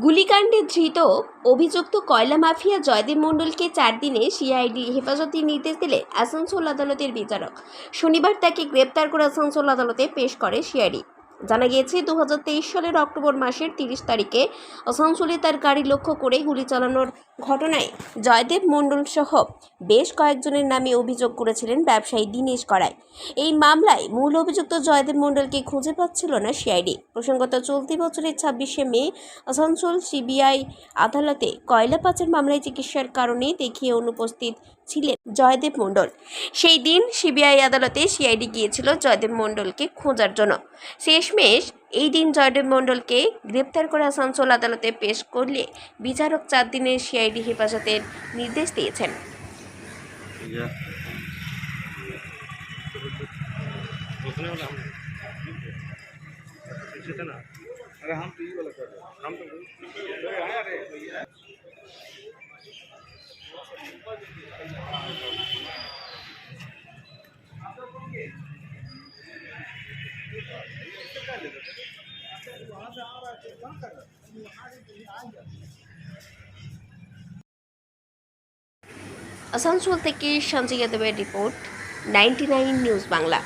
গুলিকাণ্ডে ধৃত অভিযুক্ত কয়লা মাফিয়া জয়দেব মণ্ডলকে 4 দিনে সিআইডি হেফাজতের নির্দেশ দিলে আসানসোল আদালতের বিচারক। শনিবার তাকে গ্রেপ্তার করে আসানসোল আদালতে পেশ করে সিআইডি। জানা গিয়েছে 2023 সালের অক্টোবর মাসের 30 তারিখে আসানসোলে তার গাড়ি লক্ষ্য করে গুলি চালানোর ঘটনায় জয়দেব মণ্ডল সহ বেশ কয়েকজনের নামে অভিযোগ করেছিলেন ব্যবসায়ী দীনেশ কড়াই। এই মামলায় মূল অভিযুক্ত জয়দেব মণ্ডলকে খুঁজে পাচ্ছিল না সিআইডি। প্রসঙ্গত, চলতি বছরের 26শে মে আসানসোল সিবিআই আদালতে কয়লা পাচার মামলায় চিকিৎসার কারণে দেখিয়ে অনুপস্থিত ছিলেন জয়দেব মণ্ডল। সেই দিন সিবিআই আদালতে সিআইডি গিয়েছিল জয়দেব মণ্ডলকে খোঁজার জন্য। শেষমেশ এই দিন জয়দেব মণ্ডলকে গ্রেপ্তার করে আসানসোল আদালতে পেশ করলে বিচারক 4 দিনের সিআইডি হেফাজতের নির্দেশ দিয়েছেন। আসানসোল থেকে সঞ্জয় যাদবের রিপোর্ট, 99 নিউজ বাংলা।